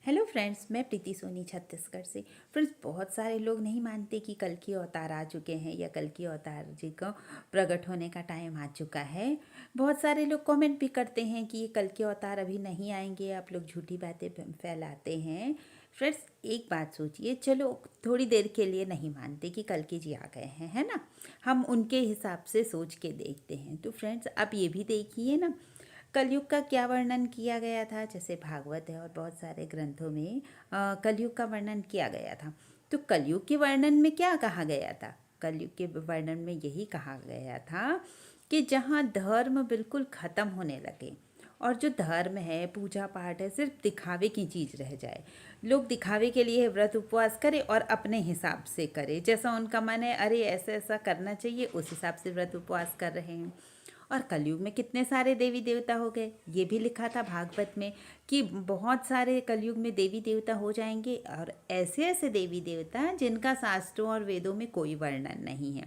Hello friends, मैं प्रीति सोनी छत्तीसगढ़ से। Friends, बहुत सारे लोग नहीं मानते कि कल की अवतार आ चुके हैं या कल की अवतार जी का प्रकट होने का टाइम आ चुका है। बहुत सारे लोग कमेंट भी करते हैं कि ये कल के अवतार अभी नहीं आएंगे, आप लोग झूठी बातें फैलाते हैं। फ्रेंड्स, एक बात सोचिए, चलो थोड़ी देर के लिए नहीं मानते कि कल के जी आ गए हैं, है ना। हम उनके हिसाब से सोच के देखते हैं। तो फ्रेंड्स, आप ये भी देखिए ना, कलयुग का क्या वर्णन किया गया था। जैसे भागवत है और बहुत सारे ग्रंथों में कलयुग का वर्णन किया गया था। तो कलयुग के वर्णन में क्या कहा गया था? कलयुग के वर्णन में यही कहा गया था कि जहाँ धर्म बिल्कुल खत्म होने लगे और जो धर्म है, पूजा पाठ है, सिर्फ दिखावे की चीज़ रह जाए। लोग दिखावे के लिए व्रत उपवास करें और अपने हिसाब से करें, जैसा उनका मन है, अरे ऐसा ऐसा करना चाहिए, उस हिसाब से व्रत उपवास कर रहे हैं। और कलयुग में कितने सारे देवी देवता हो गए, ये भी लिखा था भागवत में कि बहुत सारे कलयुग में देवी देवता हो जाएंगे, और ऐसे ऐसे देवी देवता जिनका शास्त्रों और वेदों में कोई वर्णन नहीं है,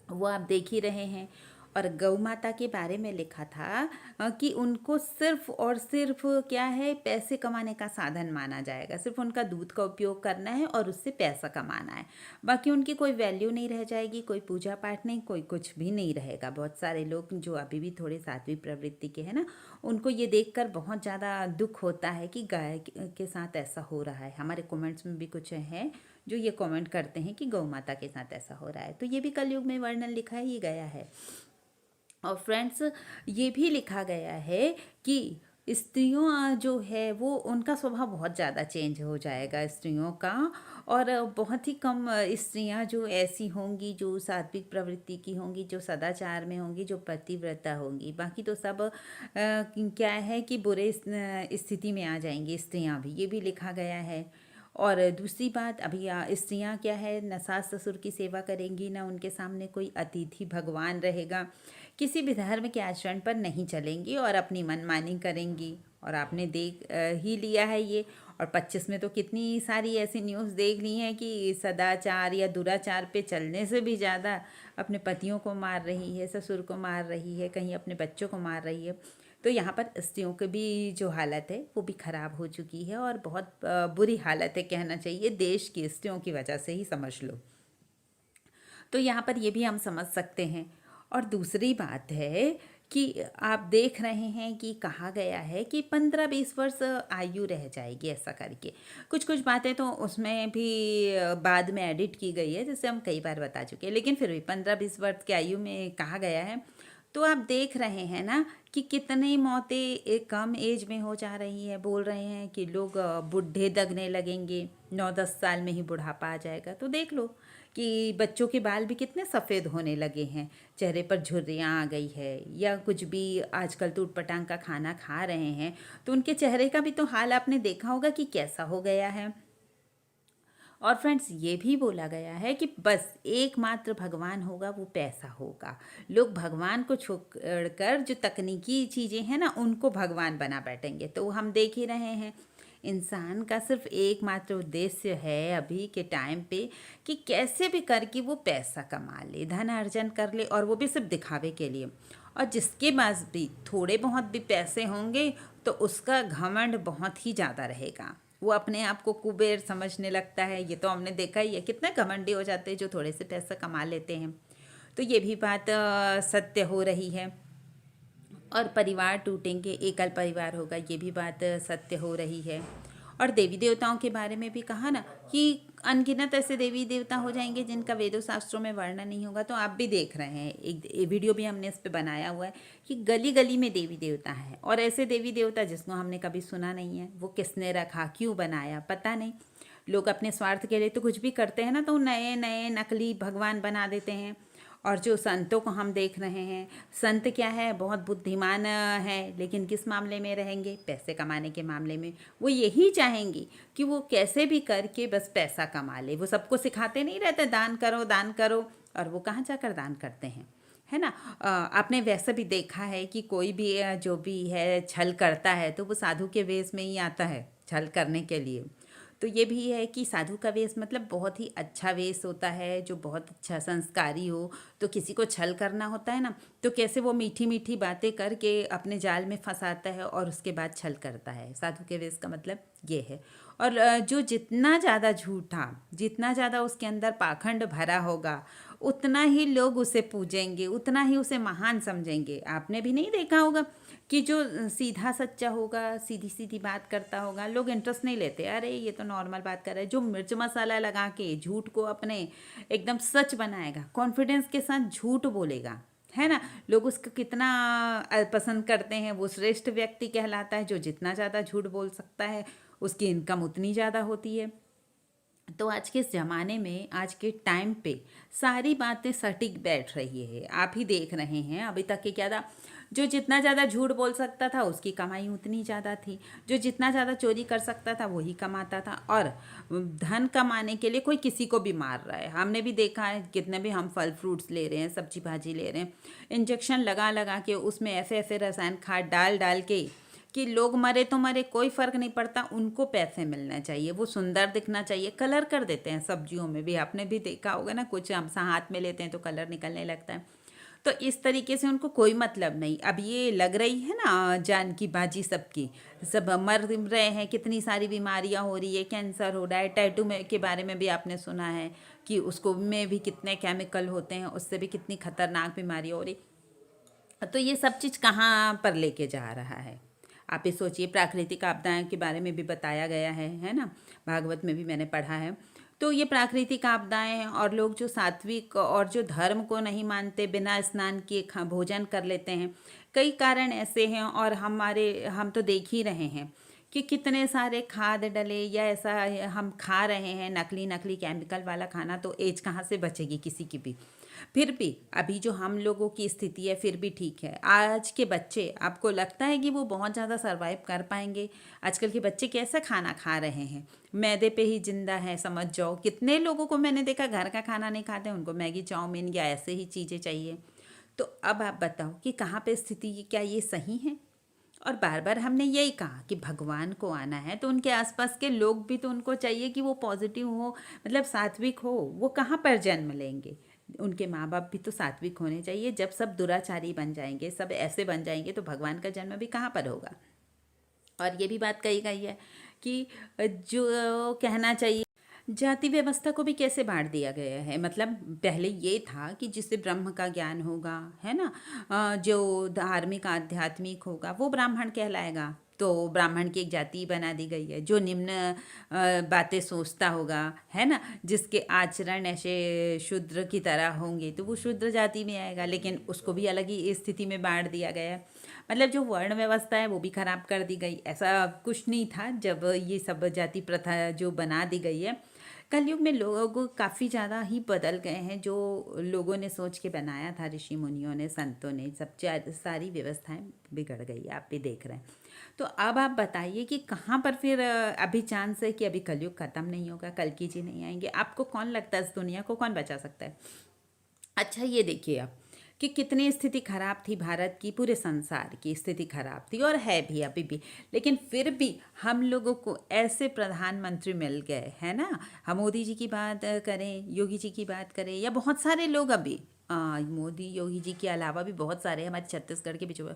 वो आप देख ही रहे हैं। और गौ माता के बारे में लिखा था कि उनको सिर्फ और सिर्फ क्या है, पैसे कमाने का साधन माना जाएगा। सिर्फ उनका दूध का उपयोग करना है और उससे पैसा कमाना है। बाकी उनकी कोई वैल्यू नहीं रह जाएगी, कोई पूजा पाठ नहीं, कोई कुछ भी नहीं रहेगा। बहुत सारे लोग जो अभी भी थोड़े सात्विक प्रवृत्ति के हैं ना, उनको ये देखकर बहुत ज़्यादा दुख होता है कि गाय के साथ ऐसा हो रहा है। हमारे कमेंट्स में भी कुछ हैं जो ये कमेंट करते हैं कि गौ माता के साथ ऐसा हो रहा है। तो ये भी कलयुग में वर्णन लिखा ही गया है। और फ्रेंड्स, ये भी लिखा गया है कि स्त्रियों जो है वो उनका स्वभाव बहुत ज़्यादा चेंज हो जाएगा, स्त्रियों का। और बहुत ही कम स्त्रियां जो ऐसी होंगी जो सात्विक प्रवृत्ति की होंगी, जो सदाचार में होंगी, जो पतिव्रता होंगी। बाकी तो सब क्या है कि बुरे स्थिति में आ जाएंगी स्त्रियां भी, ये भी लिखा गया है। और दूसरी बात, अभी स्त्रियां क्या है, न सास ससुर की सेवा करेंगी, ना उनके सामने कोई अतिथि भगवान रहेगा, किसी भी धर्म के आचरण पर नहीं चलेंगी और अपनी मनमानी करेंगी। और आपने देख ही लिया है ये। और 25 में तो कितनी सारी ऐसी न्यूज़ देख ली हैं कि सदाचार या दुराचार पे चलने से भी ज़्यादा अपने पतियों को मार रही है, ससुर को मार रही है, कहीं अपने बच्चों को मार रही है। तो यहाँ पर स्त्रियों की भी जो हालत है वो भी ख़राब हो चुकी है, और बहुत बुरी हालत है, कहना चाहिए देश की स्त्रियों की वजह से ही समझ लो। तो यहाँ पर ये भी हम समझ सकते हैं। और दूसरी बात है कि आप देख रहे हैं कि कहा गया है कि 15-20 वर्ष आयु रह जाएगी, ऐसा करके कुछ कुछ बातें तो उसमें भी बाद में एडिट की गई है, जिसे हम कई बार बता चुके हैं, लेकिन फिर भी 15-20 वर्ष की आयु में कहा गया है। तो आप देख रहे हैं ना कि कितनी मौतें एक कम एज में हो जा रही है। बोल रहे हैं कि लोग बूढ़े दगने लगेंगे, 9-10 साल में ही बुढ़ापा आ जाएगा। तो देख लो कि बच्चों के बाल भी कितने सफ़ेद होने लगे हैं, चेहरे पर झुर्रियाँ आ गई है, या कुछ भी आजकल तो उटपटांग का खाना खा रहे हैं, तो उनके चेहरे का भी तो हाल आपने देखा होगा कि कैसा हो गया है। और फ्रेंड्स, ये भी बोला गया है कि बस एकमात्र भगवान होगा, वो पैसा होगा। लोग भगवान को छोड़कर जो तकनीकी चीज़ें हैं ना, उनको भगवान बना बैठेंगे। तो हम देख ही रहे हैं, इंसान का सिर्फ एकमात्र उद्देश्य है अभी के टाइम पे कि कैसे भी करके वो पैसा कमा ले, धन अर्जन कर ले, और वो भी सिर्फ दिखावे के लिए। और जिसके पास भी थोड़े बहुत भी पैसे होंगे तो उसका घमंड बहुत ही ज़्यादा रहेगा। वो अपने आप को कुबेर समझने लगता है। ये तो हमने देखा ही है, कितने घमंडी हो जाते हैं जो थोड़े से पैसा कमा लेते हैं। तो ये भी बात सत्य हो रही है। और परिवार टूटेंगे, एकल परिवार होगा, ये भी बात सत्य हो रही है। और देवी देवताओं के बारे में भी कहा ना कि अनगिनत ऐसे देवी देवता हो जाएंगे जिनका वेदों शास्त्रों में वर्णन नहीं होगा। तो आप भी देख रहे हैं, एक वीडियो भी हमने इस पे बनाया हुआ है कि गली गली में देवी देवता हैं, और ऐसे देवी देवता जिसको हमने कभी सुना नहीं है, वो किसने रखा, क्यों बनाया, पता नहीं। लोग अपने स्वार्थ के लिए तो कुछ भी करते हैं ना, तो नए नए नकली भगवान बना देते हैं। और जो संतों को हम देख रहे हैं, संत क्या है, बहुत बुद्धिमान है, लेकिन किस मामले में रहेंगे, पैसे कमाने के मामले में। वो यही चाहेंगी कि वो कैसे भी करके बस पैसा कमा ले। वो सबको सिखाते नहीं रहते दान करो दान करो, और वो कहाँ जाकर दान करते हैं, है ना। आपने वैसे भी देखा है कि कोई भी जो भी है छल करता है तो वो साधु के वेश में ही आता है छल करने के लिए। तो ये भी है कि साधु का वेश मतलब बहुत ही अच्छा वेश होता है, जो बहुत अच्छा संस्कारी हो। तो किसी को छल करना होता है ना, तो कैसे वो मीठी मीठी बातें करके अपने जाल में फंसाता है और उसके बाद छल करता है। साधु के वेश का मतलब ये है। और जो जितना ज़्यादा झूठा, जितना ज़्यादा उसके अंदर पाखंड भरा होगा, उतना ही लोग उसे पूजेंगे, उतना ही उसे महान समझेंगे। आपने भी नहीं देखा होगा कि जो सीधा सच्चा होगा, सीधी सीधी बात करता होगा, लोग इंटरेस्ट नहीं लेते, अरे ये तो नॉर्मल बात कर रहा है। जो मिर्च मसाला लगा के झूठ को अपने एकदम सच बनाएगा, कॉन्फिडेंस के साथ झूठ बोलेगा, है ना, लोग उसको कितना पसंद करते हैं। वो श्रेष्ठ व्यक्ति कहलाता है। जो जितना ज़्यादा झूठ बोल सकता है, उसकी इनकम उतनी ज़्यादा होती है। तो आज के ज़माने में, आज के टाइम पे सारी बातें सटीक बैठ रही है। आप ही देख रहे हैं, अभी तक के क्या था, जो जितना ज़्यादा झूठ बोल सकता था उसकी कमाई उतनी ज़्यादा थी, जो जितना ज़्यादा चोरी कर सकता था वही कमाता था। और धन कमाने के लिए कोई किसी को भी मार रहा है। हमने भी देखा है, कितने भी हम फल फ्रूट्स ले रहे हैं, सब्जी भाजी ले रहे हैं, इंजेक्शन लगा लगा के उसमें ऐसे ऐसे रसायन खाद डाल डाल के कि लोग मरे तो मरे, कोई फ़र्क नहीं पड़ता, उनको पैसे मिलने चाहिए, वो सुंदर दिखना चाहिए। कलर कर देते हैं सब्जियों में भी, आपने भी देखा होगा ना, कुछ हम हाथ में लेते हैं तो कलर निकलने लगता है। तो इस तरीके से उनको कोई मतलब नहीं। अब ये लग रही है ना जान की बाजी सबकी, सब मर रहे हैं, कितनी सारी बीमारियां हो रही है, कैंसर हो रहा है, टैटू में के बारे में भी आपने सुना है कि उसको में भी कितने केमिकल होते हैं, उससे भी कितनी खतरनाक बीमारी हो रही। तो ये सब चीज़ कहाँ पर लेके जा रहा है। आप ये सोचिए, प्राकृतिक आपदाओं के बारे में भी बताया गया है ना, भागवत में भी मैंने पढ़ा है। तो ये प्राकृतिक आपदाएं हैं, और लोग जो सात्विक और जो धर्म को नहीं मानते, बिना स्नान किए भोजन कर लेते हैं। कई कारण ऐसे हैं, और हम तो देख ही रहे हैं कि कितने सारे खाद डले या ऐसा हम खा रहे हैं, नकली नकली केमिकल वाला खाना। तो एज कहाँ से बचेगी किसी की भी। फिर भी अभी जो हम लोगों की स्थिति है, फिर भी ठीक है। आज के बच्चे, आपको लगता है कि वो बहुत ज़्यादा सरवाइव कर पाएंगे? आजकल के बच्चे कैसा खाना खा रहे हैं, मैदे पे ही जिंदा है, समझ जाओ। कितने लोगों को मैंने देखा घर का खाना नहीं खाते, उनको मैगी चाउमीन या ऐसे ही चीज़ें चाहिए। तो अब आप बताओ कि कहाँ पे स्थिति, क्या ये सही है? और बार बार हमने यही कहा कि भगवान को आना है तो उनके आसपास के लोग भी तो उनको चाहिए कि वो पॉजिटिव हो, मतलब सात्विक हो। वो कहाँ पर जन्म लेंगे? उनके माँ बाप भी तो सात्विक होने चाहिए। जब सब दुराचारी बन जाएंगे, सब ऐसे बन जाएंगे, तो भगवान का जन्म भी कहाँ पर होगा? और ये भी बात कही गई है कि जो कहना चाहिए, जाति व्यवस्था को भी कैसे बांट दिया गया है। मतलब पहले ये था कि जिससे ब्रह्म का ज्ञान होगा, है ना, जो धार्मिक आध्यात्मिक होगा वो ब्राह्मण कहलाएगा। तो ब्राह्मण की एक जाति बना दी गई है। जो निम्न बातें सोचता होगा, है ना, जिसके आचरण ऐसे शूद्र की तरह होंगे, तो वो शूद्र जाति में आएगा। लेकिन उसको भी अलग ही स्थिति में बांट दिया गया है। मतलब जो वर्ण व्यवस्था है वो भी खराब कर दी गई। ऐसा कुछ नहीं था जब ये सब जाति प्रथा जो बना दी गई है। कलयुग में लोग काफ़ी ज़्यादा ही बदल गए हैं। जो लोगों ने सोच के बनाया था, ऋषि मुनियों ने, संतों ने, सारी व्यवस्थाएं बिगड़ गई, आप भी देख रहे हैं। तो अब आप बताइए कि कहाँ पर फिर अभी चांस है कि अभी कलयुग ख़त्म नहीं होगा, कल्कि जी नहीं आएंगे? आपको कौन लगता है, इस दुनिया को कौन बचा सकता है? अच्छा ये देखिए आप कि कितनी स्थिति खराब थी भारत की, पूरे संसार की स्थिति खराब थी, और है भी अभी भी। लेकिन फिर भी हम लोगों को ऐसे प्रधानमंत्री मिल गए, है ना। हम मोदी जी की बात करें, योगी जी की बात करें, या बहुत सारे लोग अभी मोदी योगी जी के अलावा भी बहुत सारे हमारे छत्तीसगढ़ के भी जो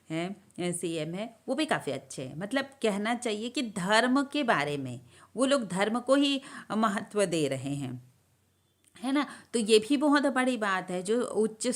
हैं सीएम है, वो भी काफ़ी अच्छे हैं। मतलब कहना चाहिए कि धर्म के बारे में वो लोग धर्म को ही महत्व दे रहे हैं, है ना। तो ये भी बहुत बड़ी बात है। जो उच्च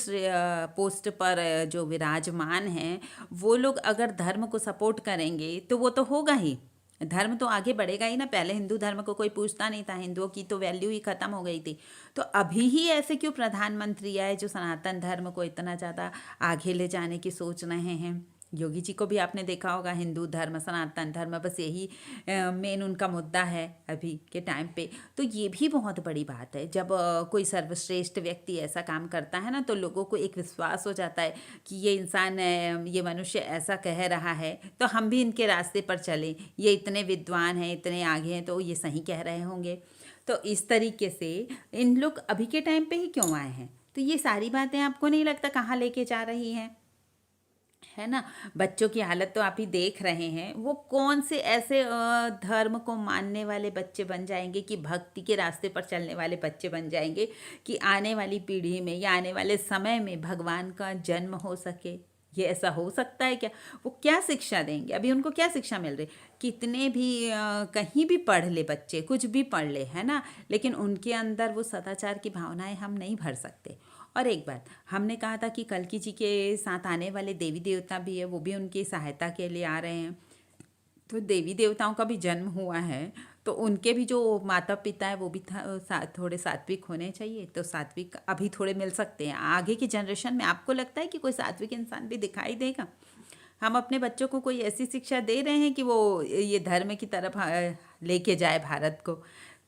पोस्ट पर जो विराजमान हैं, वो लोग अगर धर्म को सपोर्ट करेंगे तो वो तो होगा ही, धर्म तो आगे बढ़ेगा ही ना। पहले हिंदू धर्म को कोई पूछता नहीं था, हिंदुओं की तो वैल्यू ही खत्म हो गई थी। तो अभी ही ऐसे क्यों प्रधानमंत्री आए जो सनातन धर्म को इतना ज़्यादा आगे ले जाने की सोच रहे हैं? योगी जी को भी आपने देखा होगा, हिंदू धर्म, सनातन धर्म, बस यही मेन उनका मुद्दा है अभी के टाइम पे। तो ये भी बहुत बड़ी बात है। जब कोई सर्वश्रेष्ठ व्यक्ति ऐसा काम करता है ना, तो लोगों को एक विश्वास हो जाता है कि ये इंसान, ये मनुष्य ऐसा कह रहा है तो हम भी इनके रास्ते पर चलें। ये इतने विद्वान हैं, इतने आगे हैं, तो ये सही कह रहे होंगे। तो इस तरीके से इन लोग अभी के टाइम पे ही क्यों आए हैं? तो ये सारी बातें आपको नहीं लगता कहाँ लेके जा रही हैं? है ना। बच्चों की हालत तो आप ही देख रहे हैं, वो कौन से ऐसे धर्म को मानने वाले बच्चे बन जाएंगे, कि भक्ति के रास्ते पर चलने वाले बच्चे बन जाएंगे, कि आने वाली पीढ़ी में या आने वाले समय में भगवान का जन्म हो सके। ये ऐसा हो सकता है क्या? वो क्या शिक्षा देंगे? अभी उनको क्या शिक्षा मिल रही? कितने भी कहीं भी पढ़ ले बच्चे, कुछ भी पढ़ ले, है ना, लेकिन उनके अंदर वो सदाचार की भावनाएं हम नहीं भर सकते। और एक बात, हमने कहा था कि कल्कि जी के साथ आने वाले देवी देवता भी है, वो भी उनकी सहायता के लिए आ रहे हैं। तो देवी देवताओं का भी जन्म हुआ है, तो उनके भी जो माता पिता है वो भी थोड़े सात्विक होने चाहिए। तो सात्विक अभी थोड़े मिल सकते हैं। आगे की जनरेशन में आपको लगता है कि कोई सात्विक इंसान भी दिखाई देगा? हम अपने बच्चों को कोई ऐसी शिक्षा दे रहे हैं कि वो ये धर्म की तरफ लेके जाए भारत को?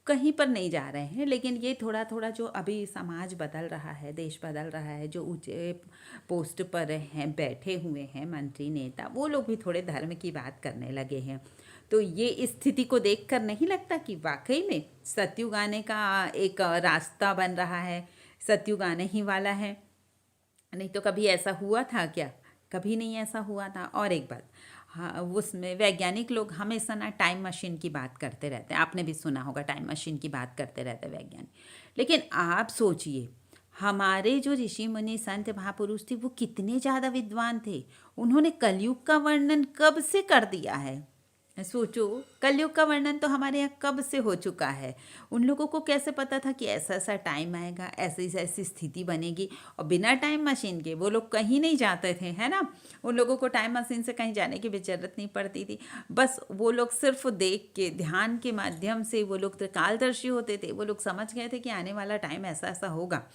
कहीं पर नहीं जा रहे हैं। लेकिन ये थोड़ा थोड़ा जो अभी समाज बदल रहा है, देश बदल रहा है, जो ऊंचे पोस्ट पर हैं, बैठे हुए हैं मंत्री नेता, वो लोग भी थोड़े धर्म की बात करने लगे हैं। तो ये स्थिति को देखकर नहीं लगता कि वाकई में सतयुग आने का एक रास्ता बन रहा है, सतयुग आने ही वाला है? नहीं तो कभी ऐसा हुआ था क्या? कभी नहीं ऐसा हुआ था। और एक बात, हाँ, उसमें वैज्ञानिक लोग हमेशा ना टाइम मशीन की बात करते रहते हैं। आपने भी सुना होगा, टाइम मशीन की बात करते रहते हैं वैज्ञानिक। लेकिन आप सोचिए, हमारे जो ऋषि मुनि संत महापुरुष थे वो कितने ज़्यादा विद्वान थे। उन्होंने कलयुग का वर्णन कब से कर दिया है। सोचो, कलयुग का वर्णन तो हमारे यहाँ कब से हो चुका है। उन लोगों को कैसे पता था कि ऐसा ऐसा टाइम आएगा, ऐसी ऐसी स्थिति बनेगी? और बिना टाइम मशीन के वो लोग कहीं नहीं जाते थे, है ना। उन लोगों को टाइम मशीन से कहीं जाने की भी जरूरत नहीं पड़ती थी। बस वो लोग सिर्फ देख के, ध्यान के माध्यम से वो लोग त्रिकालदर्शी होते थे। वो लोग समझ गए थे कि आने वाला टाइम ऐसा ऐसा होगा।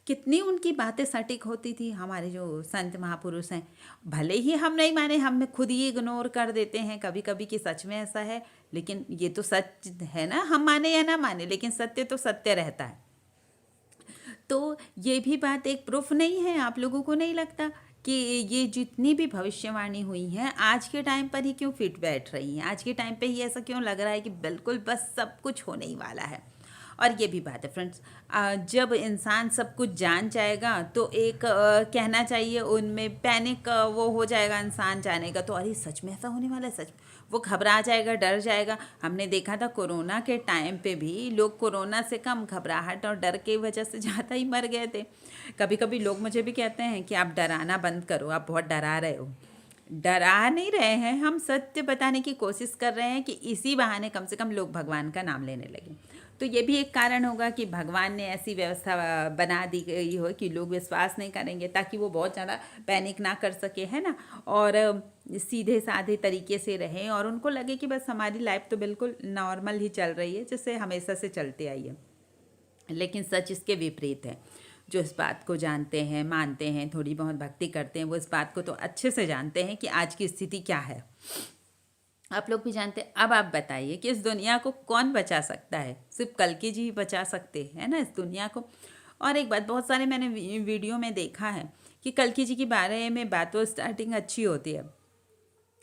कितनी उनकी बातें सटीक होती थी, हमारे जो संत महापुरुष हैं। भले ही हम नहीं माने, हम खुद ही इग्नोर कर देते हैं कभी कभी कि सच में ऐसा है, लेकिन ये तो सच है ना। हम माने या ना माने, लेकिन सत्य तो सत्य रहता है। तो ये भी बात एक प्रूफ नहीं है? आप लोगों को नहीं लगता कि ये जितनी भी भविष्यवाणी हुई हैं आज के टाइम पर ही क्यों फिट बैठ रही हैं? आज के टाइम पे ही ऐसा क्यों लग रहा है कि बिल्कुल बस सब कुछ होने ही वाला है? और ये भी बात है फ्रेंड्स, जब इंसान सब कुछ जान जाएगा तो एक कहना चाहिए उनमें पैनिक वो हो जाएगा। इंसान जानेगा तो अरे सच में ऐसा होने वाला है, सच वो घबरा जाएगा, डर जाएगा। हमने देखा था कोरोना के टाइम पे भी लोग कोरोना से कम घबराहट और डर की वजह से ज़्यादा ही मर गए थे। कभी कभी लोग मुझे भी कहते हैं कि आप डराना बंद करो, आप बहुत डरा रहे हो। डरा नहीं रहे हैं, हम सत्य बताने की कोशिश कर रहे हैं कि इसी बहाने कम से कम लोग भगवान का नाम लेने लगे। तो ये भी एक कारण होगा कि भगवान ने ऐसी व्यवस्था बना दी गई हो कि लोग विश्वास नहीं करेंगे, ताकि वो बहुत ज़्यादा पैनिक ना कर सके, है ना। और सीधे साधे तरीके से रहें और उनको लगे कि बस हमारी लाइफ तो बिल्कुल नॉर्मल ही चल रही है, जैसे हमेशा से चलते आई है। लेकिन सच इसके विपरीत है। जो इस बात को जानते हैं, मानते हैं, थोड़ी बहुत भक्ति करते हैं, वो इस बात को तो अच्छे से जानते हैं कि आज की स्थिति क्या है। आप लोग भी जानते हैं। अब आप बताइए कि इस दुनिया को कौन बचा सकता है? सिर्फ कल्कि जी ही बचा सकते हैं ना इस दुनिया को। और एक बात, बहुत सारे मैंने वीडियो में देखा है कि कल्कि जी के बारे में बातों स्टार्टिंग अच्छी होती है,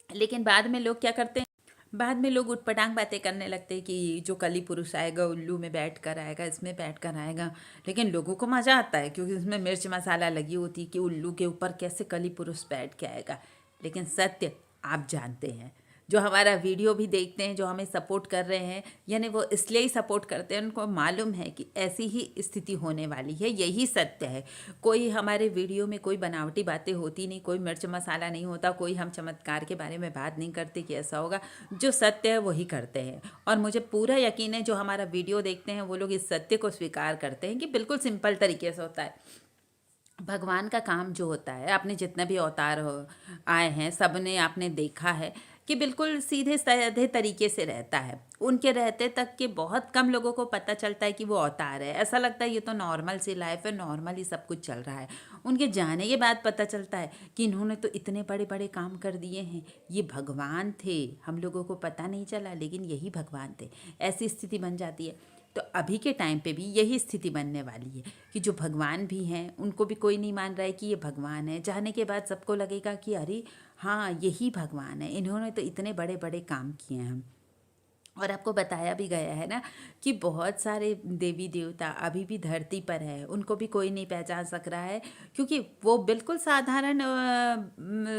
लेकिन बाद में लोग क्या करते हैं, बाद में लोग उटपटांग बातें करने लगते हैं कि जो कली पुरुष आएगा उल्लू में बैठ कर आएगा, इसमें बैठ कर आएगा। लेकिन लोगों को मज़ा आता है क्योंकि उसमें मिर्च मसाला लगी होती है कि उल्लू के ऊपर कैसे कली पुरुष बैठ के आएगा। लेकिन सत्य आप जानते हैं, जो हमारा वीडियो भी देखते हैं, जो हमें सपोर्ट कर रहे हैं, यानी वो इसलिए ही सपोर्ट करते हैं, उनको मालूम है कि ऐसी ही स्थिति होने वाली है। यही सत्य है। कोई हमारे वीडियो में कोई बनावटी बातें होती नहीं, कोई मिर्च मसाला नहीं होता, कोई हम चमत्कार के बारे में बात नहीं करते कि ऐसा होगा। जो सत्य है वही करते हैं। और मुझे पूरा यकीन है जो हमारा वीडियो देखते हैं वो लोग इस सत्य को स्वीकार करते हैं कि बिल्कुल सिंपल तरीके से होता है। भगवान का काम जो होता है, आपने जितने भी अवतार आए हैं सब ने आपने देखा है कि बिल्कुल सीधे साधे तरीके से रहता है। उनके रहते तक के बहुत कम लोगों को पता चलता है कि वो अवतार है। ऐसा लगता है ये तो नॉर्मल सी लाइफ है, नॉर्मल ही सब कुछ चल रहा है। उनके जाने के बाद पता चलता है कि इन्होंने तो इतने बड़े बड़े काम कर दिए हैं, ये भगवान थे। हम लोगों को पता नहीं चला, लेकिन यही भगवान थे। ऐसी स्थिति बन जाती है। तो अभी के टाइम पे भी यही स्थिति बनने वाली है कि जो भगवान भी हैं उनको भी कोई नहीं मान रहा है कि ये भगवान है। जाने के बाद सबको लगेगा कि अरे हाँ, यही भगवान है, इन्होंने तो इतने बड़े बड़े काम किए हैं। और आपको बताया भी गया है ना कि बहुत सारे देवी देवता अभी भी धरती पर है, उनको भी कोई नहीं पहचान सक रहा है, क्योंकि वो बिल्कुल साधारण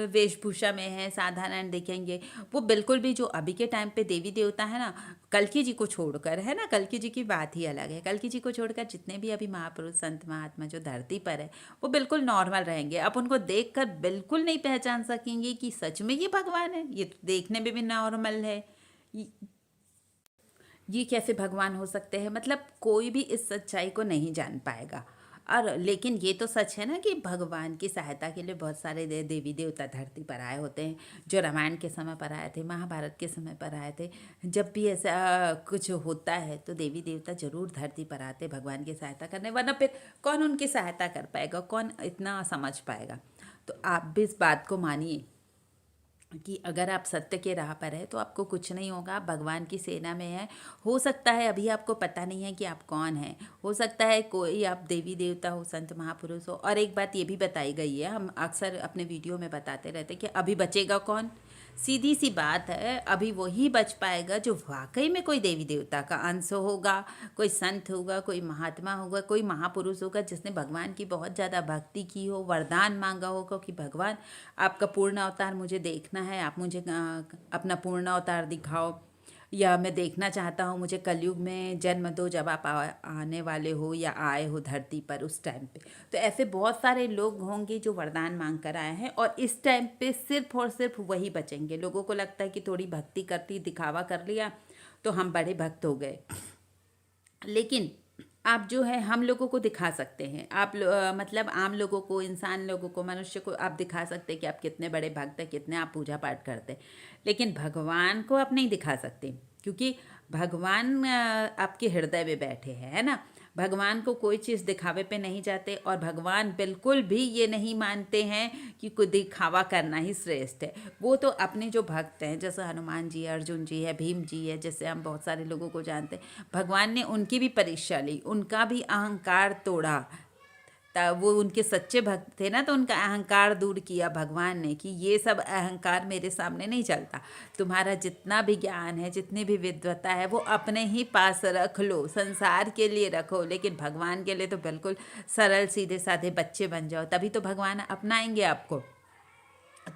वेशभूषा में है, साधारण दिखेंगे। वो बिल्कुल भी जो अभी के टाइम पे देवी देवता है ना, कल्कि जी को छोड़कर, है ना, कल्कि जी की बात ही अलग है। कल्कि जी को छोड़कर जितने भी अभी महापुरुष संत महात्मा जो धरती पर है, वो बिल्कुल नॉर्मल रहेंगे। आप उनको देखकर बिल्कुल नहीं पहचान सकेंगे कि सच में ये भगवान है। ये तो देखने में भी नॉर्मल है, ये कैसे भगवान हो सकते हैं? मतलब कोई भी इस सच्चाई को नहीं जान पाएगा। और लेकिन ये तो सच है ना कि भगवान की सहायता के लिए बहुत सारे देवी देवता धरती पर आए होते हैं, जो रामायण के समय पर आए थे, महाभारत के समय पर आए थे। जब भी ऐसा कुछ होता है तो देवी देवता जरूर धरती पर आते भगवान की सहायता करने, वरना फिर कौन उनकी सहायता कर पाएगा, कौन इतना समझ पाएगा। तो आप भी इस बात को मानिए कि अगर आप सत्य के राह पर है तो आपको कुछ नहीं होगा। आप भगवान की सेना में है। हो सकता है अभी आपको पता नहीं है कि आप कौन हैं, हो सकता है कोई आप देवी देवता हो, संत महापुरुष हो। और एक बात ये भी बताई गई है, हम अक्सर अपने वीडियो में बताते रहते हैं कि अभी बचेगा कौन। सीधी सी बात है, अभी वही बच पाएगा जो वाकई में कोई देवी देवता का अंश होगा, कोई संत होगा, कोई महात्मा होगा, कोई महापुरुष होगा जिसने भगवान की बहुत ज़्यादा भक्ति की हो, वरदान मांगा होगा कि भगवान आपका पूर्ण अवतार मुझे देखना है, आप मुझे अपना पूर्ण अवतार दिखाओ, या मैं देखना चाहता हूँ, मुझे कलयुग में जन्म दो जब आप आने वाले हो या आए हो धरती पर उस टाइम पे। तो ऐसे बहुत सारे लोग होंगे जो वरदान मांग कर आए हैं, और इस टाइम पे सिर्फ और सिर्फ वही बचेंगे। लोगों को लगता है कि थोड़ी भक्ति करती, दिखावा कर लिया तो हम बड़े भक्त हो गए। लेकिन आप जो है हम लोगों को दिखा सकते हैं, आप मतलब आम लोगों को, इंसान लोगों को, मनुष्य को आप दिखा सकते हैं कि आप कितने बड़े भक्त हैं, कितने आप पूजा पाठ करते हैं। लेकिन भगवान को आप नहीं दिखा सकते, क्योंकि भगवान आपके हृदय में बैठे हैं, है ना। भगवान को कोई चीज़ दिखावे पे नहीं जाते, और भगवान बिल्कुल भी ये नहीं मानते हैं कि कोई दिखावा करना ही श्रेष्ठ है। वो तो अपने जो भक्त हैं, जैसे हनुमान जी, अर्जुन जी है, भीम जी है, जैसे हम बहुत सारे लोगों को जानते हैं, भगवान ने उनकी भी परीक्षा ली, उनका भी अहंकार तोड़ा। वो उनके सच्चे भक्त थे ना, तो उनका अहंकार दूर किया भगवान ने कि ये सब अहंकार मेरे सामने नहीं चलता। तुम्हारा जितना भी ज्ञान है, जितनी भी विद्वता है, वो अपने ही पास रख लो, संसार के लिए रखो, लेकिन भगवान के लिए तो बिल्कुल सरल सीधे साधे बच्चे बन जाओ, तभी तो भगवान अपनाएंगे आपको।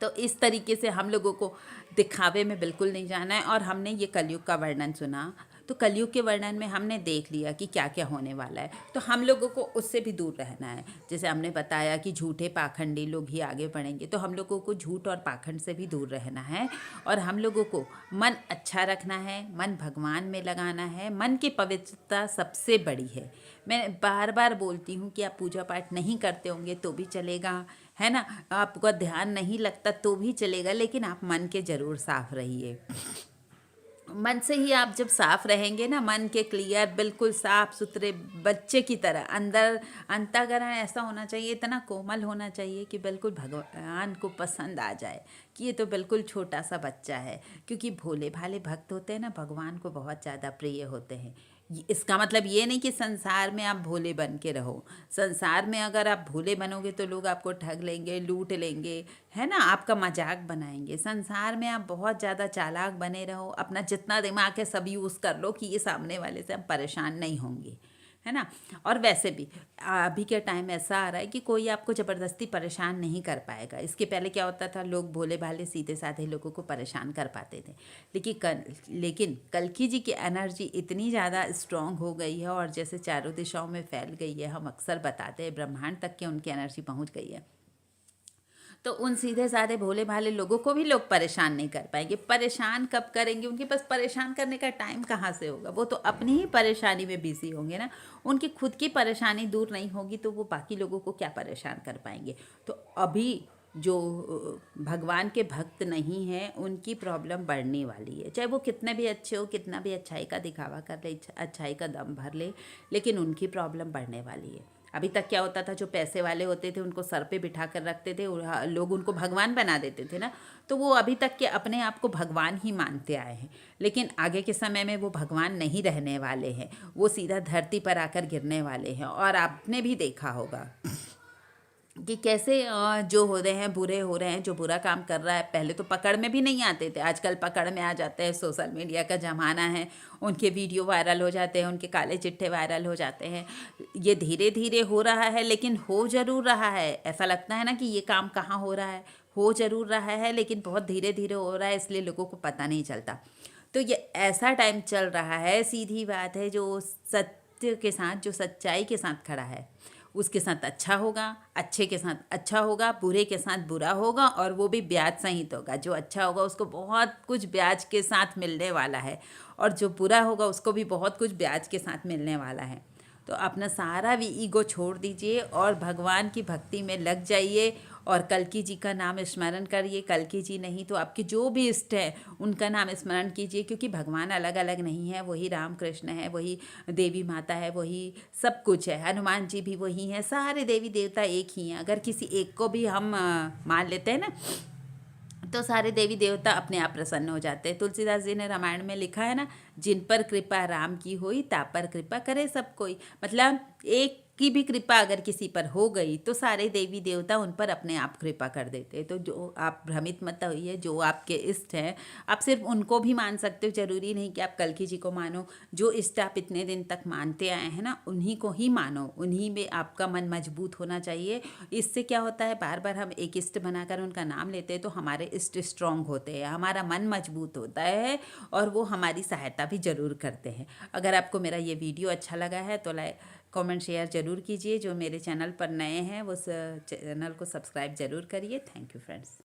तो इस तरीके से हम लोगों को दिखावे में बिल्कुल नहीं जाना है। और हमने ये कलयुग का वर्णन सुना, तो कलयुग के वर्णन में हमने देख लिया कि क्या क्या होने वाला है, तो हम लोगों को उससे भी दूर रहना है। जैसे हमने बताया कि झूठे पाखंडी लोग ही आगे बढ़ेंगे, तो हम लोगों को झूठ और पाखंड से भी दूर रहना है। और हम लोगों को मन अच्छा रखना है, मन भगवान में लगाना है। मन की पवित्रता सबसे बड़ी है। मैं बार बार बोलती हूँ कि आप पूजा पाठ नहीं करते होंगे तो भी चलेगा, है ना, आपका ध्यान नहीं लगता तो भी चलेगा, लेकिन आप मन के ज़रूर साफ रहिए। मन से ही आप जब साफ रहेंगे ना, मन के क्लियर, बिल्कुल साफ सुथरे बच्चे की तरह, अंदर अंतःकरण ऐसा होना चाहिए, इतना कोमल होना चाहिए कि बिल्कुल भगवान को पसंद आ जाए कि ये तो बिल्कुल छोटा सा बच्चा है। क्योंकि भोले भाले भक्त होते हैं ना, भगवान को बहुत ज़्यादा प्रिय होते हैं। इसका मतलब ये नहीं कि संसार में आप भोले बन के रहो। संसार में अगर आप भोले बनोगे तो लोग आपको ठग लेंगे, लूट लेंगे, है ना, आपका मजाक बनाएंगे। संसार में आप बहुत ज़्यादा चालाक बने रहो, अपना जितना दिमाग है सब यूज़ कर लो कि ये सामने वाले से हम परेशान नहीं होंगे, है ना। और वैसे भी अभी के टाइम ऐसा आ रहा है कि कोई आपको ज़बरदस्ती परेशान नहीं कर पाएगा। इसके पहले क्या होता था, लोग भोले भाले सीधे साधे लोगों को परेशान कर पाते थे। लेकिन कल्कि जी की एनर्जी इतनी ज़्यादा स्ट्रांग हो गई है, और जैसे चारों दिशाओं में फैल गई है, हम अक्सर बताते हैं ब्रह्मांड तक के उनकी एनर्जी पहुंच गई है। तो उन सीधे साधे भोले भाले लोगों को भी लोग परेशान नहीं कर पाएंगे। परेशान कब करेंगे, उनके पास परेशान करने का टाइम कहाँ से होगा। वो तो अपनी ही परेशानी में बिजी होंगे ना। उनकी खुद की परेशानी दूर नहीं होगी तो वो बाकी लोगों को क्या परेशान कर पाएंगे। तो अभी जो भगवान के भक्त नहीं हैं, उनकी प्रॉब्लम बढ़ने वाली है। चाहे वो कितने भी अच्छे हो, कितना भी अच्छाई का दिखावा कर ले, अच्छाई का दम भर ले, लेकिन उनकी प्रॉब्लम बढ़ने वाली है। अभी तक क्या होता था, जो पैसे वाले होते थे उनको सर पे बिठा कर रखते थे, लोग उनको भगवान बना देते थे ना, तो वो अभी तक के अपने आप को भगवान ही मानते आए हैं। लेकिन आगे के समय में वो भगवान नहीं रहने वाले हैं, वो सीधा धरती पर आकर गिरने वाले हैं। और आपने भी देखा होगा कि कैसे जो हो रहे हैं बुरे हो रहे हैं, जो बुरा काम कर रहा है, पहले तो पकड़ में भी नहीं आते थे, आजकल पकड़ में आ जाते हैं, सोशल मीडिया का ज़माना है, उनके वीडियो वायरल हो जाते हैं, उनके काले चिट्ठे वायरल हो जाते हैं। ये धीरे धीरे हो रहा है, लेकिन हो ज़रूर रहा है। ऐसा लगता है ना कि ये काम कहाँ हो रहा है, हो ज़रूर रहा है, लेकिन बहुत धीरे धीरे हो रहा है, इसलिए लोगों को पता नहीं चलता। तो ये ऐसा टाइम चल रहा है, सीधी बात है, जो सत्य के साथ, जो सच्चाई के साथ खड़ा है, उसके साथ अच्छा होगा, अच्छे के साथ अच्छा होगा, बुरे के साथ बुरा होगा, और वो भी ब्याज सहित होगा। जो अच्छा होगा उसको बहुत कुछ ब्याज के साथ मिलने वाला है, और जो बुरा होगा उसको भी बहुत कुछ ब्याज के साथ मिलने वाला है। तो अपना सारा भी ईगो छोड़ दीजिए और भगवान की भक्ति में लग जाइए, और कल्कि जी का नाम स्मरण करिए। कल्कि जी नहीं तो आपके जो भी इष्ट है उनका नाम स्मरण कीजिए, क्योंकि भगवान अलग अलग नहीं है, वही राम कृष्ण है, वही देवी माता है, वही सब कुछ है। हनुमान जी भी वही हैं, सारे देवी देवता एक ही हैं। अगर किसी एक को भी हम मान लेते हैं ना, तो सारे देवी देवता अपने आप प्रसन्न हो जाते हैं। तुलसीदास जी ने रामायण में लिखा है ना, जिन पर कृपा राम की होई, ता पर कृपा करे सब कोई। मतलब एक की भी कृपा अगर किसी पर हो गई तो सारे देवी देवता उन पर अपने आप कृपा कर देते हैं। तो जो आप भ्रमित मत होइए, जो आपके इष्ट हैं आप सिर्फ उनको भी मान सकते हो, जरूरी नहीं कि आप कल्कि जी को मानो। जो इष्ट आप इतने दिन तक मानते आए हैं ना, उन्हीं को ही मानो, उन्हीं में आपका मन मजबूत होना चाहिए। इससे क्या होता है, बार बार हम एक इष्ट बनाकर उनका नाम लेते हैं तो हमारे इष्ट स्ट्रांग होते हैं, हमारा मन मजबूत होता है, और वो हमारी सहायता भी ज़रूर करते हैं। अगर आपको मेरा ये वीडियो अच्छा लगा है तो लाइक कमेंट शेयर ज़रूर कीजिए। जो मेरे चैनल पर नए हैं वो चैनल को सब्सक्राइब ज़रूर करिए। Thank you friends.